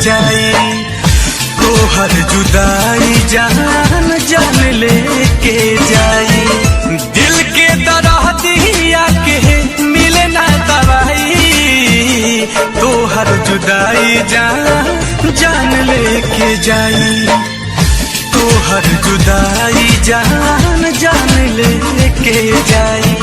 जाई। तोहर जुदाई जान जान लेके जाई। दिल के दर्दिया के मिले ना दवाई। तोहर जुदाई जान जान लेके जाई। तोहर जुदाई जान जान लेके जाई।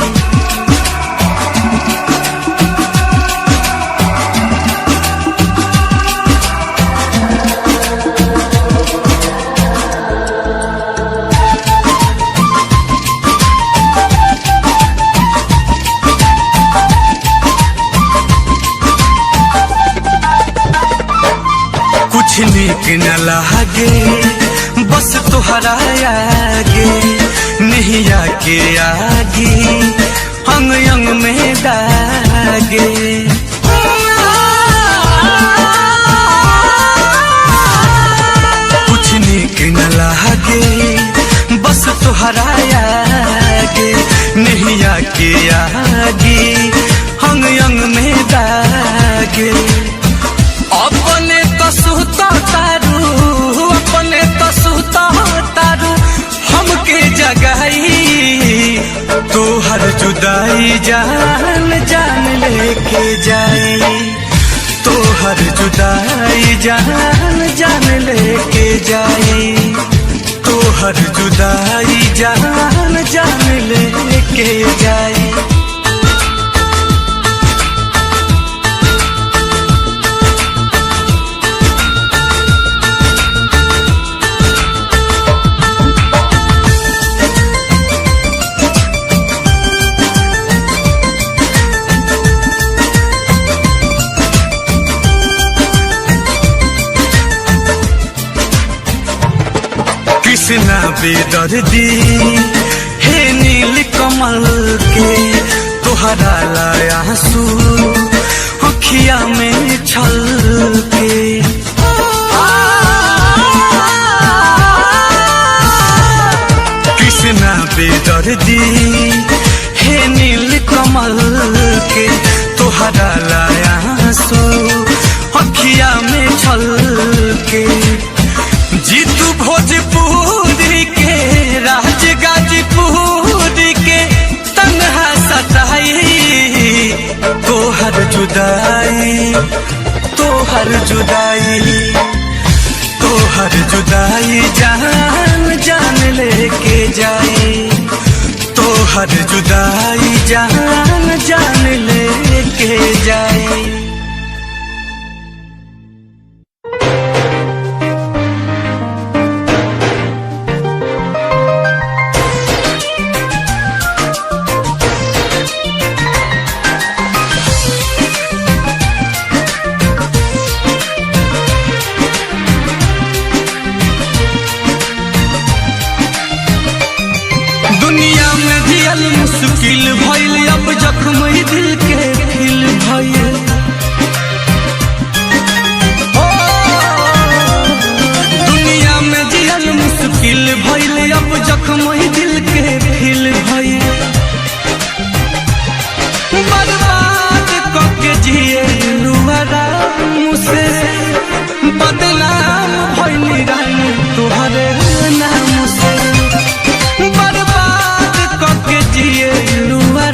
कुछ नीक न लागे बस तोहरा आगे। नैया के आगे अंग अंग में दागे। कुछ नीक न लागे बस तोहरा आगे। नैया के आगे अंग अंग में दागे। अपने तो सुता तारू अपने तो सुता तारू हमके जगाई। तोहर जुदाई जान जान लेके जाई। तोहर जुदाई जान जान लेके जाई। तोहर जुदाई जान जान लेके जाई। कृष्णा बेदर्दी हे नील कमल के। तोहरा लाया आंसू अखिया में छल के। कृष्णा बेदर्दी हे नील कमल के। तोहरा लाया आंसू अखिया में छल के। जीतू भोजपुरी के राज गाजीपुरी के तन्हा सताई। तोहर जुदाई तोहर जुदाई तोहर जुदाई जान जान लेके जाई। तोहर जुदाई जान जान लेके जाई। दुनिया में जियल मुश्किल भइल अब जख्म दिल के फिल भइल। दुनिया में जियल मुश्किल भइल अब जख्म दिल के फिल भइल। बर्बाद करके जिए लुहरा मुझसे बदनाम भइल रानी तोहरे नाम से। बर्बाद करके जिए लुहरा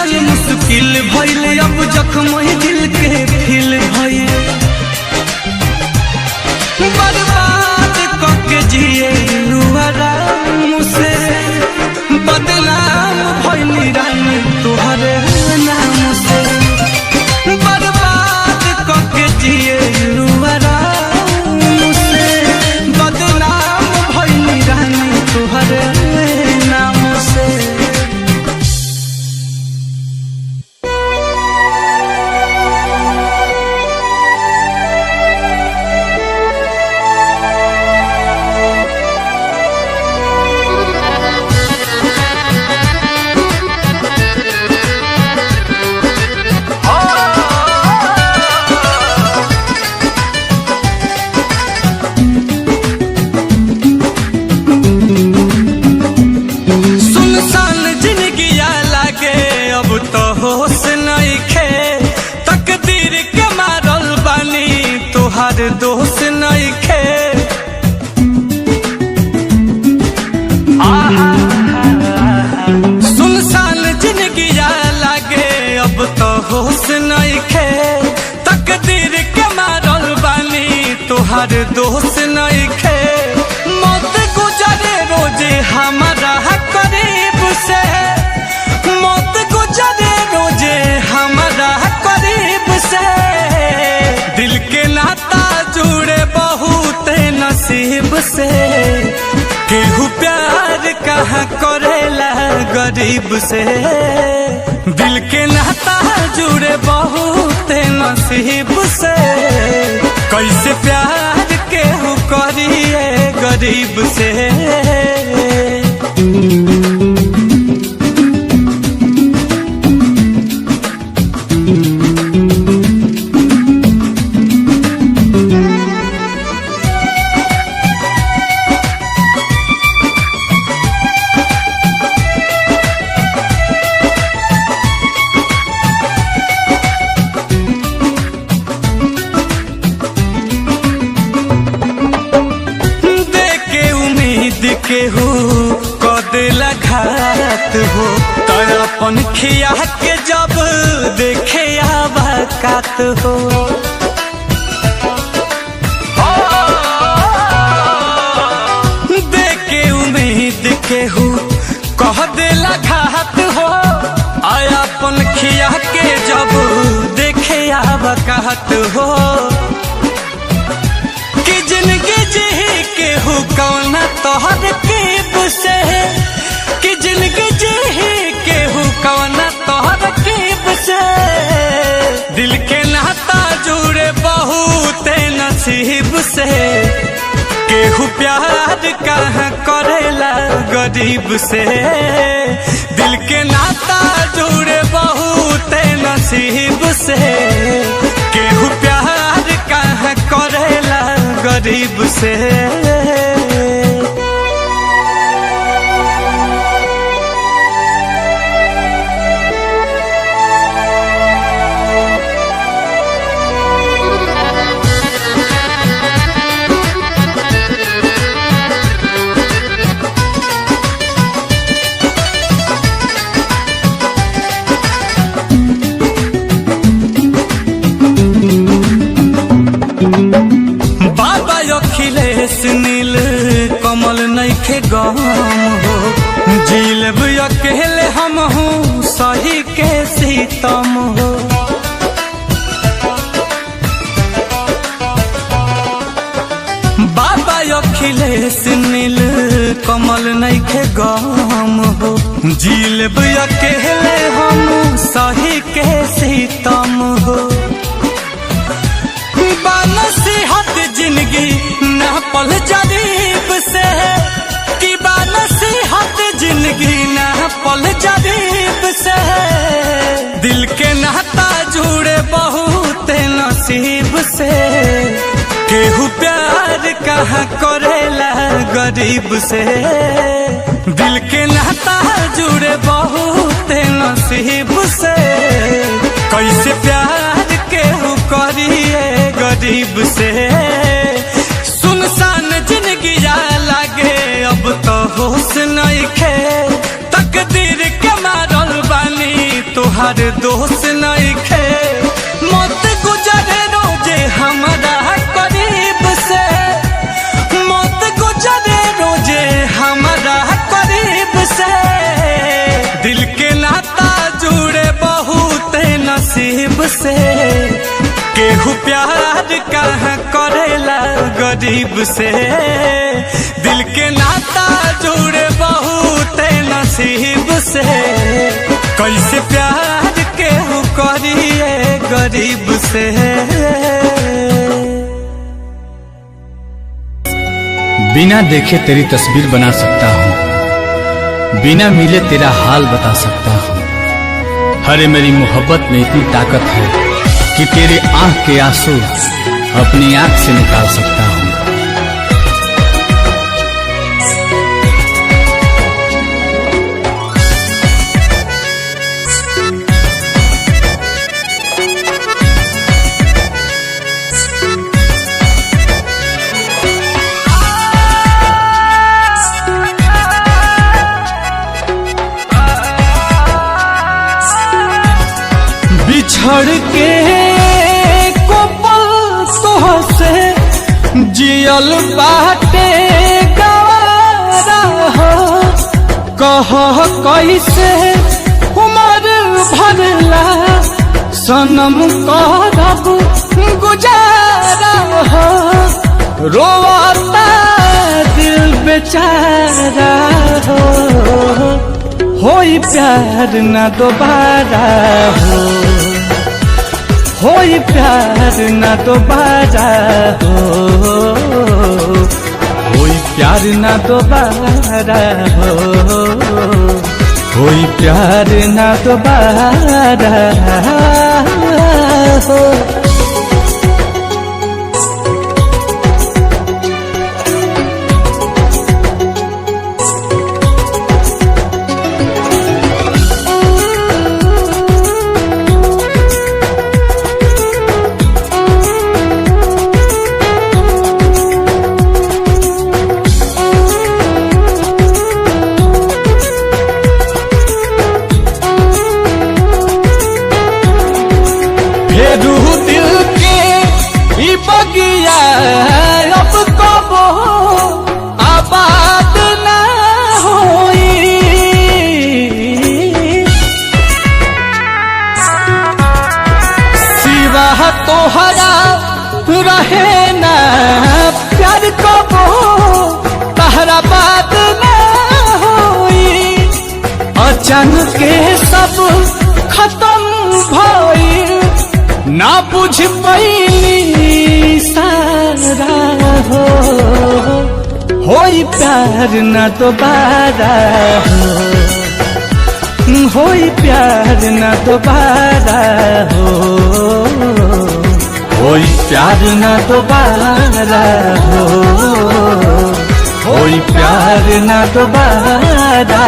जियल मुश्किल भइल अब जख्म दिल के फिल भइल बर्बाद करके जिए आराम से बदनाम भइल रानी तुहरे नाम से बर्बाद करके जिए आराम से बदनाम भइल रानी तुहरे नाम से। दोस्त नहीं खे सुनसान जिंदगी लागे अब तो होश नहीं खे तकदीर के मारल बानी तुहार दोस्त नहीं खे मौत गुजरे रोजे हमारा करीब से मौत गुजरे रोजे हमारा करीब से दिल के नाता जुड़े बहुत नसीब से केहू प्यार कहाँ करेला गरीब से दिल के नाता जुड़े बहुत नसीब से कैसे प्यार केहू करिए गरीब से। केहू कदेला घात हो तो अपन खिया के जब देखे आबाकात हो देखे उम्मीद केहू कह देला घात हो आया अपन खिया के जब देखे आबाकात हो कि जिंदगी जी केहू कौना तोहर कीब से कि जिंदगी जी केहू कौना तोहर कीब से दिल के नाता जुड़े बहुत नसीब से केहू प्यार कहाँ करेला गरीब से दिल के नाता जुड़े बहुत नसीब से केहू प्यार कहाँ करेला गरीब से। अखिलेश नील कमल नइखे गम हो जिलब अकेले हम हूँ सही के सीतम हो बाबा अखिलेश नील कमल नइखे गम हो जिलब अकेले हम सही के सीतम हो नसीहत जिंदगी न पल जरीब से कि नसीहत जिंदगी न पल जरीब से दिल के नाता जुड़े बहुत नसीब से केहू प्यार कहाँ करेला गरीब से दिल के नाता जुड़े बहुत नसीब से कैसे प्यार केहू करिए गरीब से सुनसान जिंदगी लागे अब तो होश नहीं खे तकदीर के मारल बानी तो तोहार दोस्त नहीं खे मत गुजरे रोजे हमारा करीब से मत गुजरे रोजे हमारा करीब से दिल के नाता जुड़े बहुत नसीब से केहू प्यार कहाँ करेला गरीब से दिल के नाता जुड़े बहुत नसीब से कैसे प्यार केहू करिए गरीब से। बिना देखे तेरी तस्वीर बना सकता हूँ, बिना मिले तेरा हाल बता सकता हूँ। हरे मेरी मोहब्बत में इतनी ताकत है कि तेरे आंख के आंसू अपनी आंख से निकाल सकता हूँ। बिछड़ के कोपल तोहसे जियल बाटे गवारा हो कह कैसे उमर भरला सनम करब गुजारा हो रोता दिल बेचारा हो होई प्यार न दोबारा होई प्यार न दोबारा होई प्यार न दोबारा होई प्यार न दोबारा हो। अब कबो आबाद न होई सिवा तोहरा रहे न प्यार कबो तहरा बात न होई अचानक के सब खत्म भई ना बुझ पैली सारा होई प्यार न दोबारा होई प्यार न दोबारा होई प्यार न दोबारा होई प्यार न दोबारा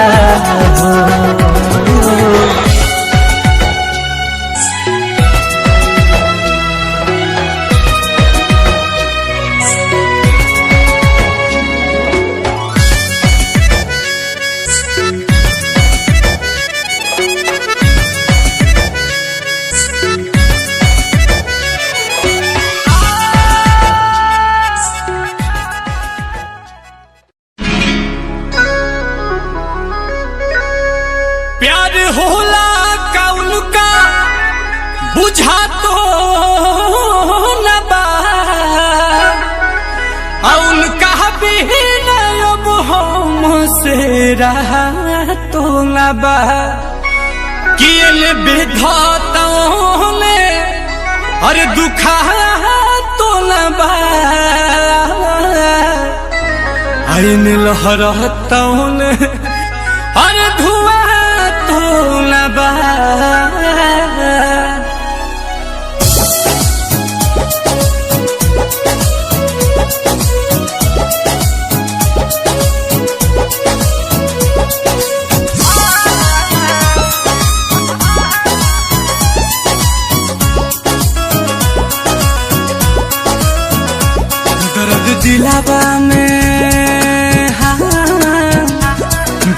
प्यार होला कौन का बुझा तो न बा उनका भी अब हमसे रहा तो न बा कियल विधाताओं ने अरे दुखा तो न बा आइन लहरताओं ने अरे धुआ तो न बा दर्द दिलावा में हाँ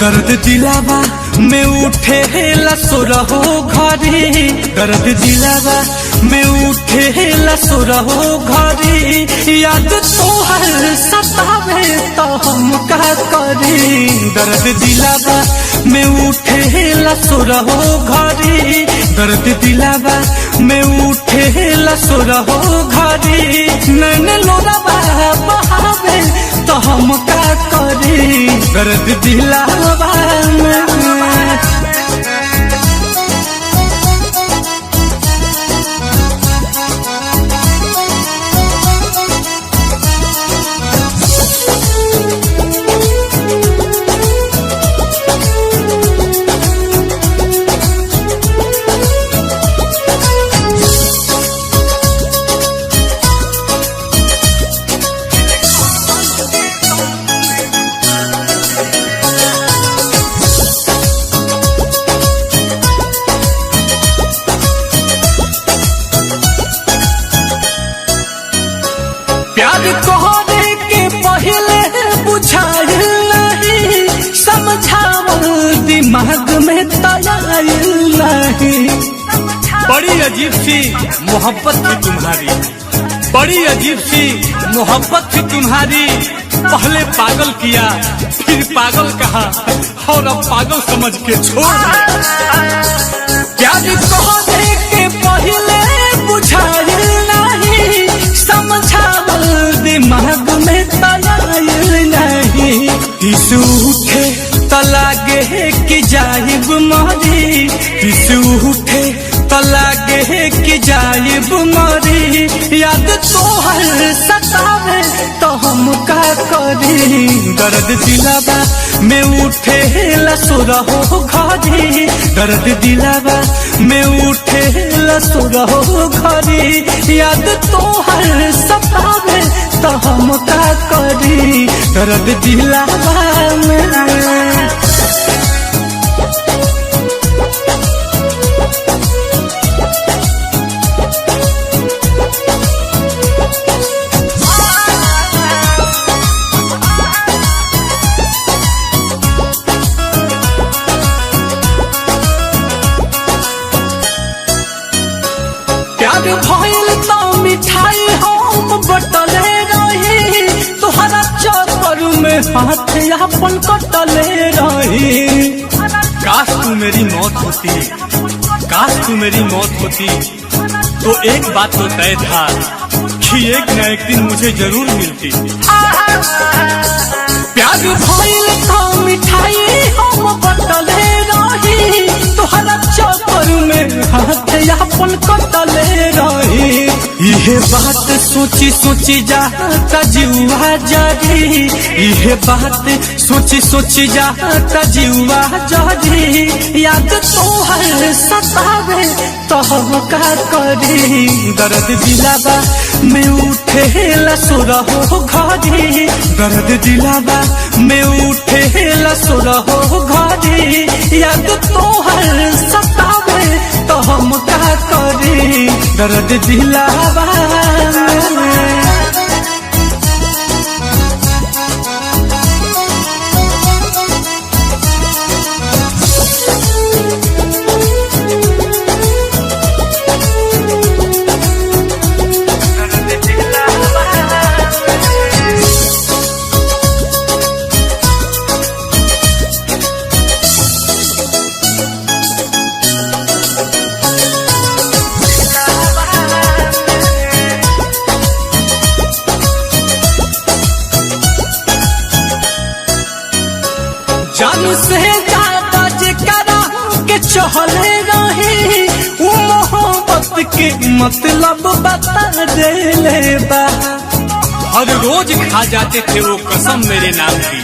दर्द दिलावा में उठे लसुरहो घरी, दर्द दिलावा में उठे लसुरहो घरी, याद तोहर सतावे तो हम का करी। दर्द दिलावा में उठे लसुरहो घरी, दर्द दिलावा में उठे लसुरहो घरी, नैन लोरावा बहावे तो हम का करी। दर्द दिलावा में प्यार कहने के पहले बुझाइल नहीं, समझावल दिमाग में तयाइल नहीं। बड़ी अजीब सी मोहब्बत थी तुम्हारी, बड़ी अजीब सी मोहब्बत थी तुम्हारी। पहले पागल किया फिर पागल कहा और अब पागल समझ के छोड़ दिया। प्यार कहने के पहले बुझाइल नहीं, समझावल दिमाग में तयाइल नहीं। इस उठे तलागे कि जाइब मरी, इस उठे तलागे कि जाइब मरी, याद तोहर सतावे तो हम का करी। दर्द दिलावा में उठे लसुरहो घरी, दर्द दिलावा में उठे लसुरहो घरी, याद तोहर सतावे तो हम का करी। दर्द दिलावा में प्यार भइल तो मिठाई हम बटले रही, तुहरा चक्कर में हाथ अपन कटले रही। काश तू मेरी मौत होती, काश तू मेरी मौत होती, तो एक बात तो तय था कि एक न एक दिन मुझे जरूर मिलती। प्यार भइल तो मिठाई हम बटले रही, तुहरा चक्कर में हाथ अपन कटले रही। यह बात सोची सोची जाता जीवा जागी, यह बात सोची सोची जाता जीवा जागी, याद तोहर सतावे तो हम का करी। दर्द दिलावा में उठे लसुरहो घरी, दर्द दिलावा में उठे लसुरहो घरी, याद तोहर सतावे तो हम का करी। दर्द दिलावा में जान से ज्यादा जेकरा के चहले रही, वो मोहब्बत के मतलब बता देले बा। हर रोज खा जाते थे वो कसम मेरे नाम की,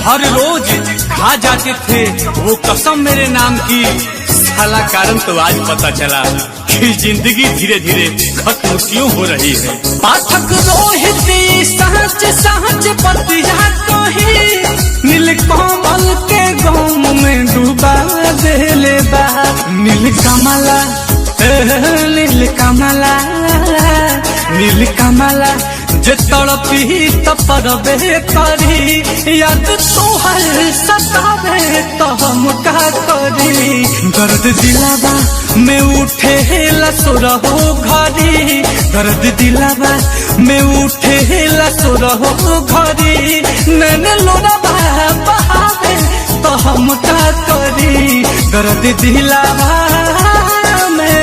हर रोज खा जाते थे वो कसम मेरे नाम की। साला कारण तो आज पता चला कि जिंदगी धीरे धीरे खत्म क्यों हो रही है। पाठक रोहित सहज सहज पतिया कही, नीलकमल के गम में डूबा देले बा। नीलकमला नीलकमला नीलकमला जे तड़पी तपरबे करी याद तोहर सतावे तो हम का करी। दर्द दिलावा में उठे लसुरहो घरी, दर्द दिलावा में उठे लसुरहो घरी। नैने लोरावा बहावे तो हम का करी। दर्द दिलावा में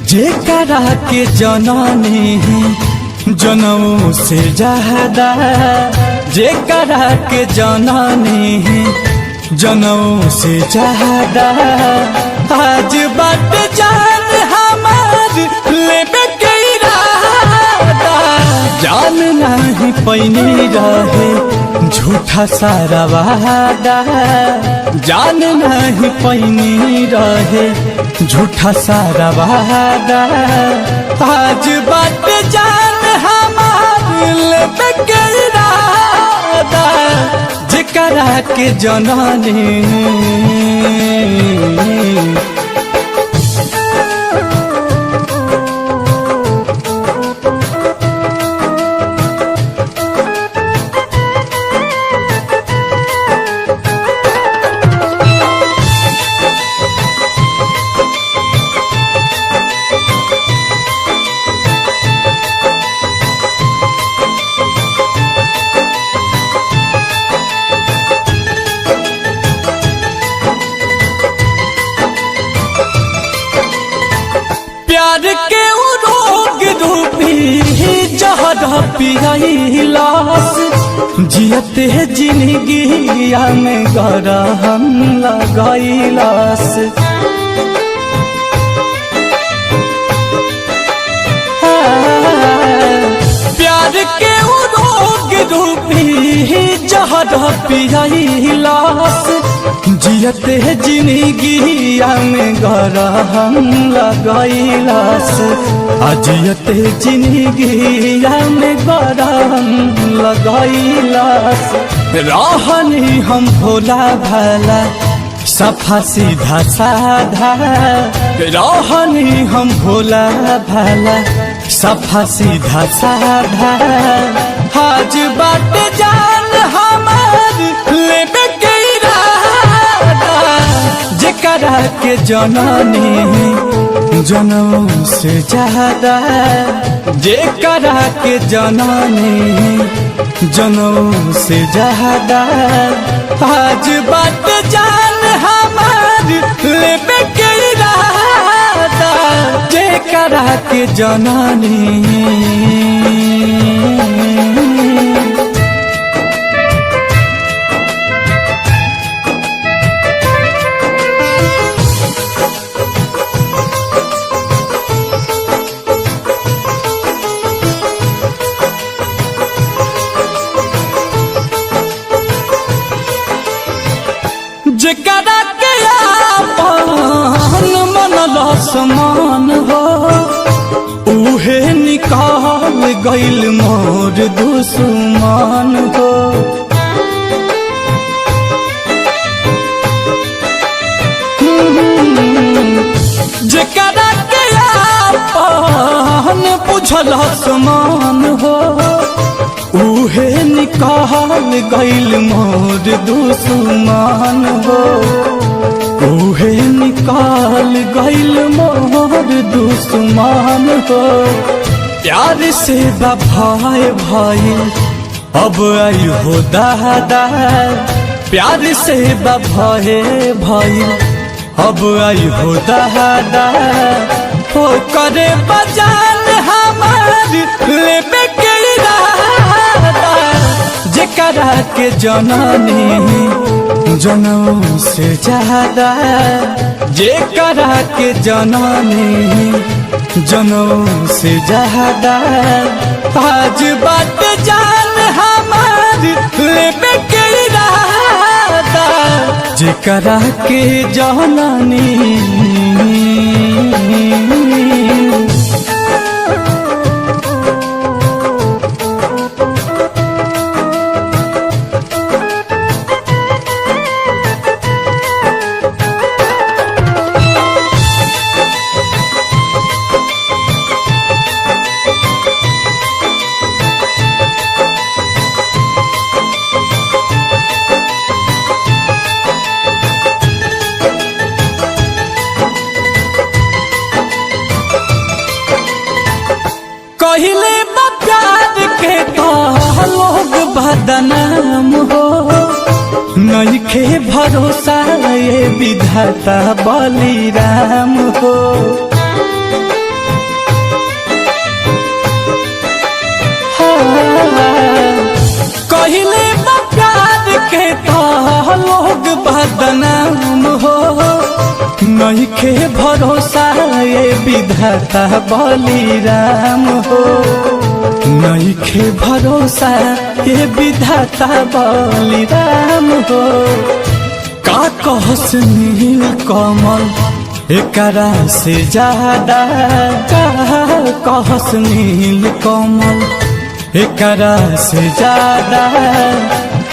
जेकरा के जननी जनऊ से ज्यादा, जेकरा के जननी जनऊ से ज्यादा। आज बात जान हमार लेबे के इरादा, जान नहीं पैनी रहे झूठा सारा वादा, जान नहीं पैनी रहे झूठा सारा वादा। आज बात जान हमार लेबे के इरादा, जेकरा के जननी प्यार के रोग रूपी जहर पियाइलास, जियते जिंदगिया में गरहम लगाइलास। प्यार के रोग रूपी जहर पियाइलास, जियते जिंदगिया में गरहम लगाइलास। जियते जिंदगिया में गरहम लगाइलास। रहनी हम भोला भाला सफा सीधा साधा, रहनी हम भोला भाला सफा सीधा साधा। आज बात जान हमार लेबे के इरादा, जेकरा के जननी जनऊ से ज्यादा, जेकरा के जननी जनऊ से ज्यादा। आज बात जान हमार लेबे के इरादा, जेकरा के जननी जेकरा के आपन मनल समान हो, उहे निकाल गइल मोर दुश्मन हो। जेकरा के आपन बुझल समान हो, उहे निकाल गइल मोर दुश्मन हो, उहे निकाल गइल मोर दुश्मन हो। प्यार से भाई भाई अब आई हो दादा, प्यार से भाई भाई अब आई हो दादा। हो करे बजान हमार लेबे के इरादा, जेकरा के जननी जनऊ से ज्यादा, जेकरा के जननी जनऊ से ज्यादा। आज बात जान हमार लेबे के इरादा, जेकरा के जानानी कहले प्यार के तो लोग बदनाम हो नइखे भरोसा ये विधाता बलिराम हो कहले प्यार के तो लोग बदनाम हो नइखे भरोसा ये विधाता बलिराम हो नइखे भरोसा ये विधाता बलिराम हो का कहस नील कमल एकरा से ज्यादा का कहस नील कमल एकरा से ज्यादा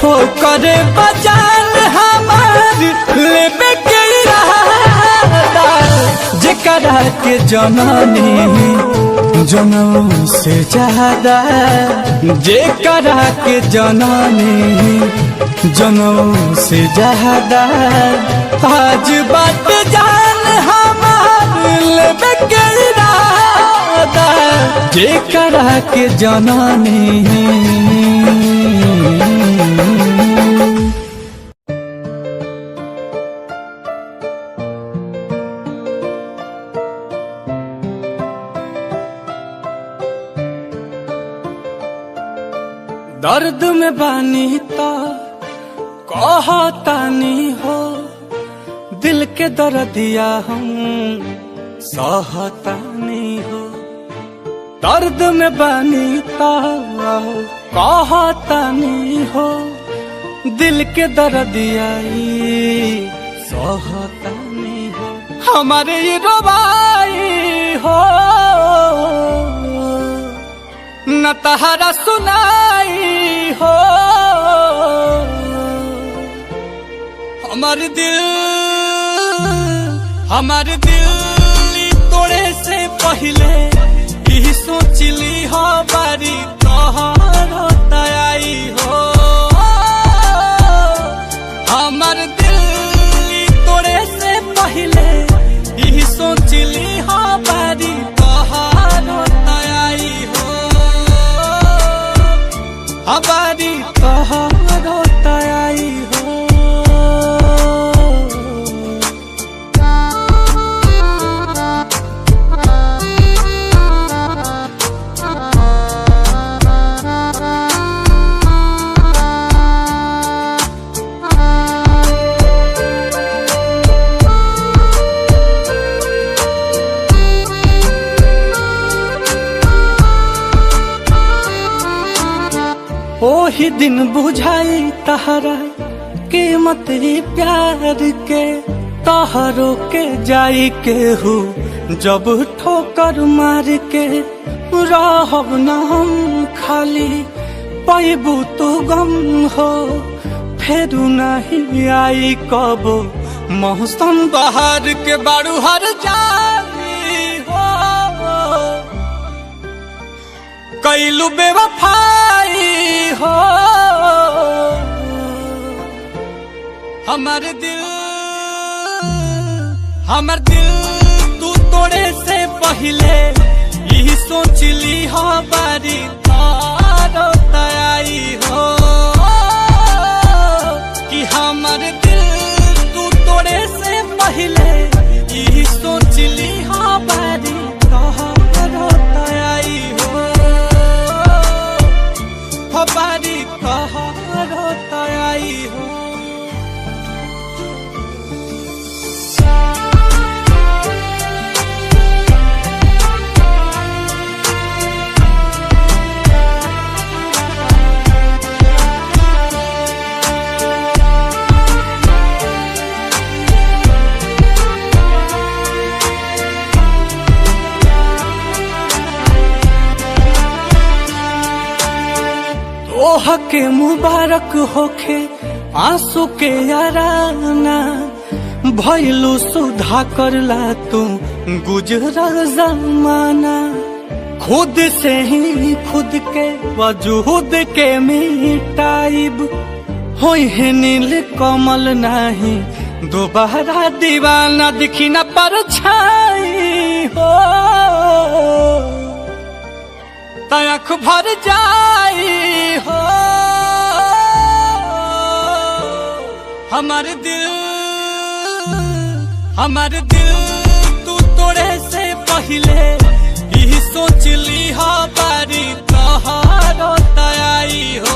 हो करे बजान हमार लेबे के जेकरा के जननी जनम से ज्यादा जेकरा के जननी जनम से ज्यादा आज बात जान हमार लेबे के इरादा जेकरा के जननी दर्द में बानी ता कहतानी हो दिल के दर्दिया हम सहतानी हो दर्द में बानी ता कहतानी हो दिल के दर्दिया सहतानी हो हमारे ये रोबाई हो न तहरा सुनाई हो हमार दिल तोड़े से पहले ही सोचली हो बारी तोहर तयाई हो हमार दिल तोड़े से पहले ही सोचली हो बारी तोहर तयाई हो हमारी तोहरो तयाई हो ओही दिन बुझाई तहरा कीमत ही प्यार के तहरो के जाई के हो जब ठोकर मार के रहब न हम खाली पैबू तो गम हो फेरू नहीं आई कबो मौसम बहार के बारू हर जाई हो कैलू बेवफाई हो हमार दिल तू तोड़े से पहले यही सोचली हो बारी तारो तयाई हो कि हमार दिल तू तोड़े से पहले यही सोचली हो बारी तारो तयाई हो बारी तारो तयाई हो तोह के मुबारक होखे आंसू के याराना, भइलू सुधा करला तू गुजरल जमाना। खुद से ही खुद के वजूद के मिटाइब, होई है नील कमल नहीं दोबारा दीवाना। दिखी न परछाई हो तयख भर जाई हो, हमारे दिल तू तोड़े से पहले यही सोच ली हो बारी तोहारो तैयारी हो।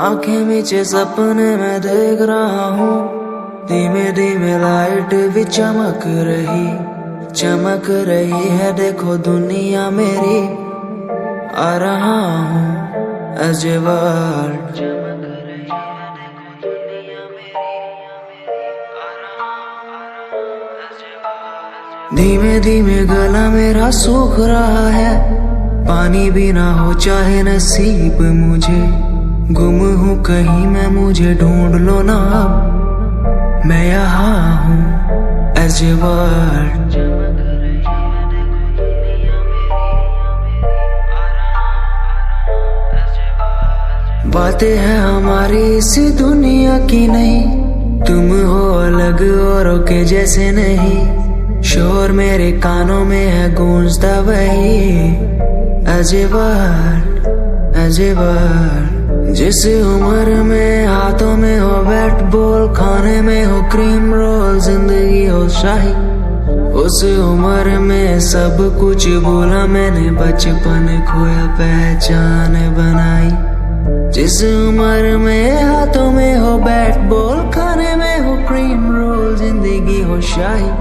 आंखें नीचे सपने में देख रहा हूँ, धीमे धीमे लाइट भी चमक रही है। देखो दुनिया मेरी, आ रहा हूँ as a world। धीमे धीमे गला मेरा सूख रहा है, पानी भी ना हो चाहे नसीब मुझे। गुम हूँ कहीं मैं, मुझे ढूंढ लो ना अब, मैं यहाँ हूँ as a world। बातें हैं हमारी इस दुनिया की नहीं, तुम हो अलग औरों के जैसे नहीं। शोर मेरे कानों में है गूंजता वही as a word। जिस उम्र में हाथों में हो बैट बॉल, खाने में हो क्रीम रोल, जिंदगी हो शाही, उस उम्र में सब कुछ भूला मैंने, बचपन खोया पहचान बनाई। जिस उम्र में हाथों में हो बैट बॉल, खाने में हो क्रीम रोल, जिंदगी हो शाही।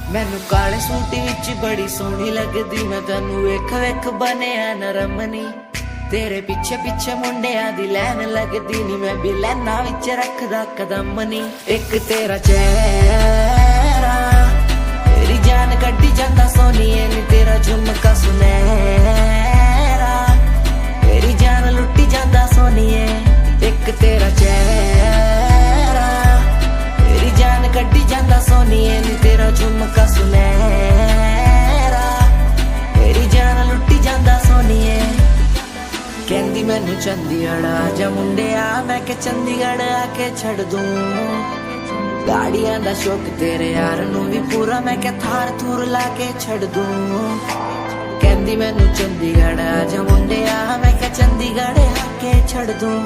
मैनू काले सूट विच बड़ी सोहनी लगदी, मैं तैनू वेख वेख बनिया नरमनी। तेरे पीछे पीछे मुंडिया दी लैन लगदी नी, मैं भी लैना विच रखदा कदम नी। एक तेरा चेहरा तेरी जान कड्डी जांदा सोनिए नी, तेरा झुमका सुनहरा तेरी जान लुट्टी जांदा सोनिए। एक तेरा चेहरा तेरी जान कड्डी जांदा सोनिए नी, तेरा झुमका सुनहरा तेरी जान लुट्टी जांदा सोनिए। कहंदी मैनू चंडीगढ़ आजा मुंडिया, मैं के चंडीगढ़ आके छड़ दूं। गाड़ियां दा शौक तेरे यार नू भी पूरा, मैं के थार थूर लाके छड़ दूं। कहंदी मैनू चंडीगढ़ आजा मुंडिया, मैं के चंडीगढ़ आके छड़ दूं।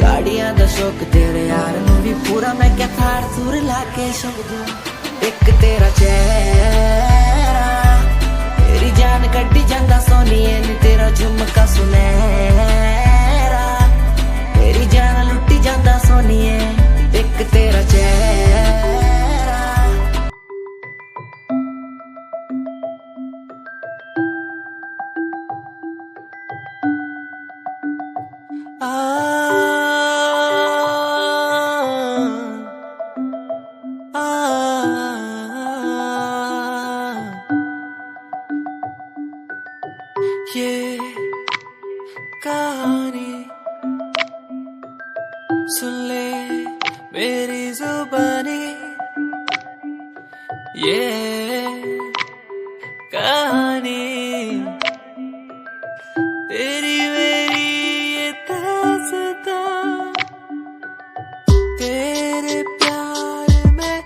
गाड़ियां दा शौक तेरे यार नू भी पूरा, मैं के थार थूर लाके छड़ दूं। एक तेरा चेहरा तेरी जान कड्डी जांदा सोनिए नी, तेरा झुमका सुनहरा तेरी जान लुट्टी जांदा सोनिए। एक तेरा चेहरा ये कहानी सुन ले मेरी जुबानी, ये कहानी तेरी मेरी ये दास्तां। तेरे प्यार में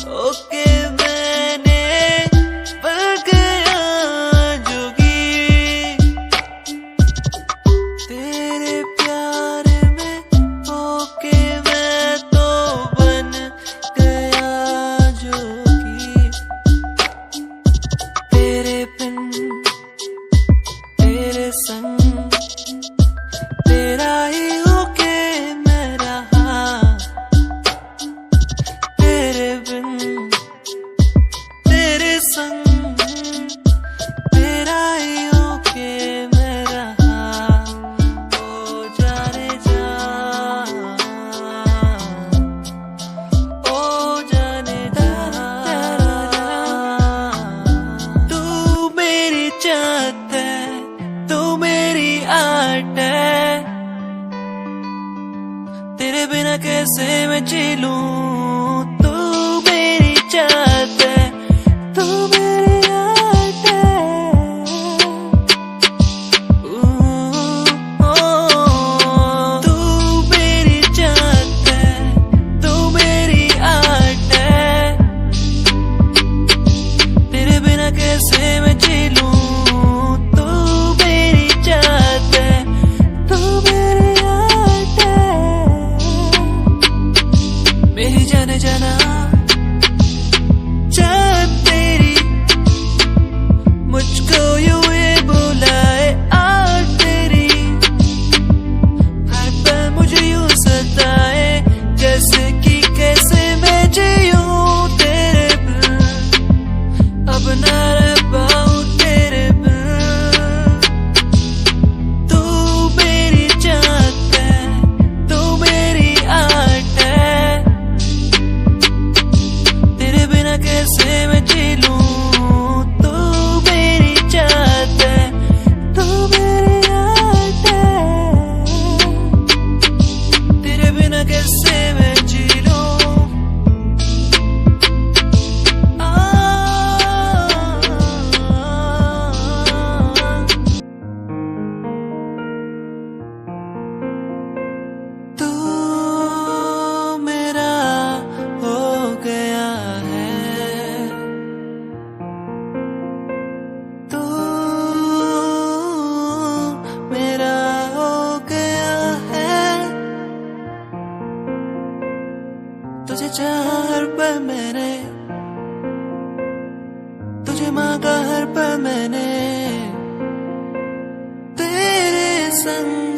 होके मैंने बन गया जोगी, तेरे प्यार में होके मैं तो बन गया जोगी। तेरे बिन तेरे संग तेरा ही होके मैं रहा, तेरे बिन तेरे संग तेरा ही होके मैं रहा। आर्ट है, तेरे बिना कैसे मैं जी लूं, तू मेरी चाहत है, तू मेरी आर्ट है। तू मेरी चाहत है, तू मेरी आर्ट है, तेरे बिना कैसे मैं जी लूं, तू मेरी चाहत है, तू मेरी आर्ट है। मेरी जाने जाना चाहत तेरी, मुझको यूं ये बुलाए आर्ट तेरी, हर पल मुझे यूं सताए, जैसे कि कैसे मैं जीऊं तेरे बिन, अब ना रह पाऊं तेरे बिन। तू मेरी चाहत है, तू मेरी आर्ट है, तेरे बिना कैसे मैं जी लूं, तू मेरी चाहत है, तू मेरी आर्ट है, तेरे बिना कैसे मैं जी लूं। तू मेरा हो गया है, तू मेरा हो गया है, तुझे चाहा हर पल मैंने, तुझे मांगा हर पल मैंने, तेरे संग